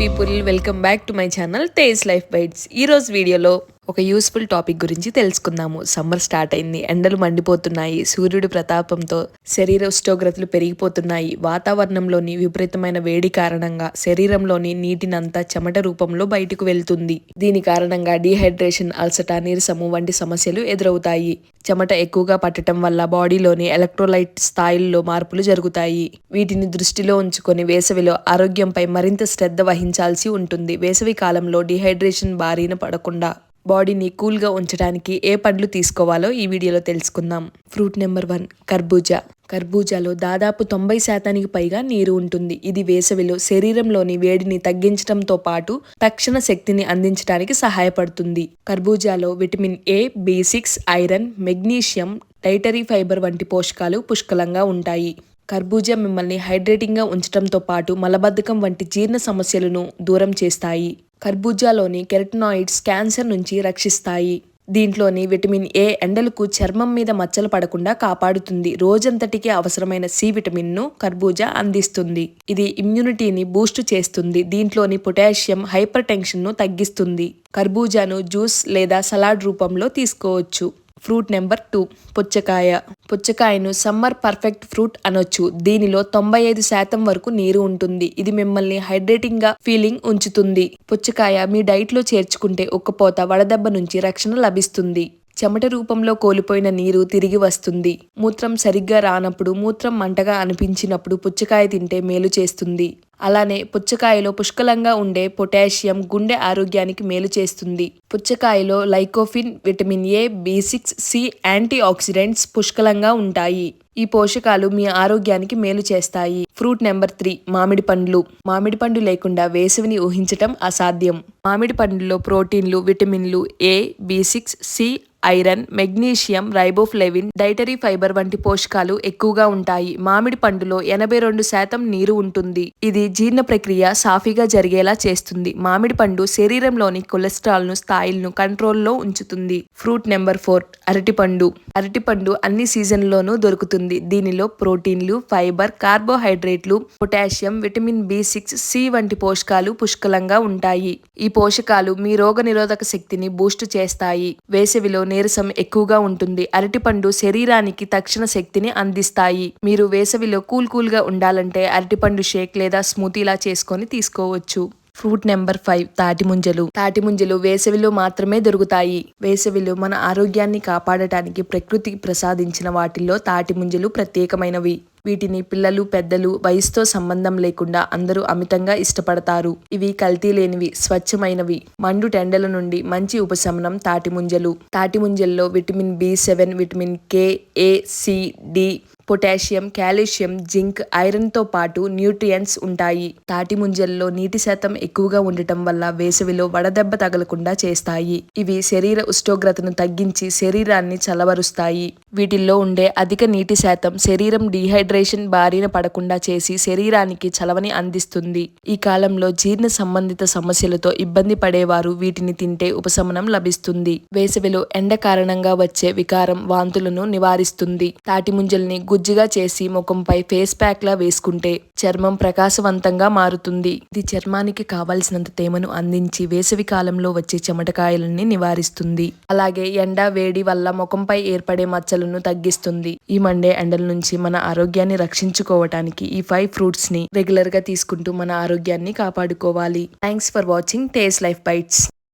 People, welcome back to my channel Tej life bytes. ఈరోజు వీడియోలో ఒక యూస్ఫుల్ టాపిక్ గురించి తెలుసుకుందాము. సమ్మర్ స్టార్ట్ అయింది, ఎండలు మండిపోతున్నాయి, సూర్యుడి ప్రతాపంతో శరీర ఉష్ణోగ్రతలు పెరిగిపోతున్నాయి. వాతావరణంలోని విపరీతమైన వేడి కారణంగా శరీరంలోని నీటినంతా చెమట రూపంలో బయటకు వెళ్తుంది. దీని కారణంగా డీహైడ్రేషన్, అల్సట, నీరసము వంటి సమస్యలు ఎదురవుతాయి. చెమట ఎక్కువగా పట్టడం వల్ల బాడీలోని ఎలక్ట్రోలైట్ స్థాయిల్లో మార్పులు జరుగుతాయి. వీటిని దృష్టిలో ఉంచుకొని వేసవిలో ఆరోగ్యంపై మరింత శ్రద్ధ వహించాల్సి ఉంటుంది. వేసవి కాలంలో డీహైడ్రేషన్ బారిన పడకుండా బాడీని కూల్గా ఉంచడానికి ఏ పండ్లు తీసుకోవాలో ఈ వీడియోలో తెలుసుకుందాం. ఫ్రూట్ నెంబర్ 1 కర్బూజా. కర్బూజాలో దాదాపు 90% పైగా నీరు ఉంటుంది. ఇది వేసవిలో శరీరంలోని వేడిని తగ్గించడంతో పాటు తక్షణ శక్తిని అందించడానికి సహాయపడుతుంది. కర్బూజాలో vitamin A, B6, iron, magnesium, dietary fibre వంటి పోషకాలు పుష్కలంగా ఉంటాయి. కర్బూజా మిమ్మల్ని హైడ్రేటింగ్గా ఉంచడంతో పాటు మలబద్ధకం వంటి జీర్ణ సమస్యలను దూరం చేస్తాయి. కర్బూజాలోని కెరటనాయిడ్స్ క్యాన్సర్ నుంచి రక్షిస్తాయి. దీంట్లోని విటమిన్ ఏ ఎండలకు చర్మం మీద మచ్చలు పడకుండా కాపాడుతుంది. రోజంతటికి అవసరమైన సి విటమిన్ను కర్బూజా అందిస్తుంది. ఇది ఇమ్యూనిటీని బూస్ట్ చేస్తుంది. దీంట్లోని పొటాషియం హైపర్ టెన్షన్ను తగ్గిస్తుంది. కర్బూజాను జ్యూస్ లేదా సలాడ్ రూపంలో తీసుకోవచ్చు. ఫ్రూట్ నెంబర్ 2 పుచ్చకాయ. పుచ్చకాయను సమ్మర్ పర్ఫెక్ట్ ఫ్రూట్ అనొచ్చు. దీనిలో 95% వరకు నీరు ఉంటుంది. ఇది మిమ్మల్ని హైడ్రేటింగ్ గా ఫీలింగ్ ఉంచుతుంది. పుచ్చకాయ మీ డైట్ లో చేర్చుకుంటే ఉక్కపోత, వడదెబ్బ నుంచి రక్షణ లభిస్తుంది. చెమట రూపంలో కోల్పోయిన నీరు తిరిగి వస్తుంది. మూత్రం సరిగ్గా రానప్పుడు, మూత్రం మంటగా అనిపించినప్పుడు పుచ్చకాయ తింటే మేలు చేస్తుంది. అలానే పుచ్చకాయలో పుష్కలంగా ఉండే పొటాషియం గుండె ఆరోగ్యానికి మేలు చేస్తుంది. పుచ్చకాయలో lycopene, vitamin A, B6, C antioxidants పుష్కలంగా ఉంటాయి. ఈ పోషకాలు మీ ఆరోగ్యానికి మేలు చేస్తాయి. ఫ్రూట్ నెంబర్ 3 మామిడి పండ్లు. మామిడి పండు లేకుండా వేసవిని ఊహించటం అసాధ్యం. మామిడి పండులో ప్రోటీన్లు, విటమిన్లు ఏ, B6, C, iron, magnesium, riboflavin, dietary fibre వంటి పోషకాలు ఎక్కువగా ఉంటాయి. మామిడి పండులో 82% నీరు ఉంటుంది. ఇది జీర్ణ ప్రక్రియ సాఫీగా జరిగేలా చేస్తుంది. మామిడి పండు శరీరంలోని కొలెస్ట్రాల్ స్థాయిలను కంట్రోల్లో ఉంచుతుంది. ఫ్రూట్ నెంబర్ 4 అరటిపండు. అరటిపండు అన్ని సీజన్లోనూ దొరుకుతుంది. దీనిలో ప్రోటీన్లు, ఫైబర్, కార్బోహైడ్రేట్లు, పొటాషియం, విటమిన్ B6, C వంటి పోషకాలు పుష్కలంగా ఉంటాయి. ఈ పోషకాలు మీ రోగ నిరోధక శక్తిని బూస్ట్ చేస్తాయి. వేసవిలో నీరసం ఎక్కువగా ఉంటుంది. అరటిపండు శరీరానికి తక్షణ శక్తిని అందిస్తాయి. మీరు వేసవిలో కూల్గా ఉండాలంటే అరటిపండు షేక్ లేదా స్మూతీలా చేసుకొని తీసుకోవచ్చు. Fruit number 5 తాటిముంజలు. తాటిముంజలు వేసవిలో మాత్రమే దొరుకుతాయి. వేసవిలో మన ఆరోగ్యాన్ని కాపాడటానికి ప్రకృతి ప్రసాదించిన వాటిల్లో తాటిముంజలు ప్రత్యేకమైనవి. వీటిని పిల్లలు, పెద్దలు వయసుతో సంబంధం లేకుండా అందరూ అమితంగా ఇష్టపడతారు. ఇవి కల్తీ లేనివి, స్వచ్ఛమైనవి. మండు టెండల నుండి మంచి ఉపశమనం తాటిముంజలు. తాటిముంజల్లో vitamin B7, vitamin K, A, C, D, potassium, calcium, zinc, iron తో పాటు న్యూట్రియంట్స్ ఉంటాయి. తాటి ముంజల్లో నీటి శాతం ఎక్కువగా ఉండటం వల్ల వేసవిలో వడదెబ్బ తగలకుండా చేస్తాయి. ఇవి శరీర ఉష్ణోగ్రతను తగ్గించి శరీరాన్ని చల్లబరుస్తాయి. వీటిల్లో ఉండే అధిక నీటి శాతం శరీరం డీహైడ్రేషన్ బారిన పడకుండా చేసి శరీరానికి చలవని అందిస్తుంది. ఈ కాలంలో జీర్ణ సంబంధిత సమస్యలతో ఇబ్బంది పడేవారు వీటిని తింటే ఉపశమనం లభిస్తుంది. వేసవిలో ఎండ కారణంగా వచ్చే వికారం, వాంతులను నివారిస్తుంది. తాటి ముంజల్ని గుజ్జుగా చేసి ముఖంపై ఫేస్ ప్యాక్ లా వేసుకుంటే చర్మం ప్రకాశవంతంగా మారుతుంది. ఇది చర్మానికి కావలసినంత తేమను అందించి వేసవి కాలంలో వచ్చే చెమటకాయలని నివారిస్తుంది. అలాగే ఎండ, వేడి వల్ల ముఖంపై ఏర్పడే మచ్చలను తగ్గిస్తుంది. ఈ మండే ఎండల నుంచి మన ఆరోగ్యాన్ని రక్షించుకోవటానికి ఈ 5 ఫ్రూట్స్ ని రెగ్యులర్ గా తీసుకుంటూ మన ఆరోగ్యాన్ని కాపాడుకోవాలి. Thanks for watching Tej life bytes.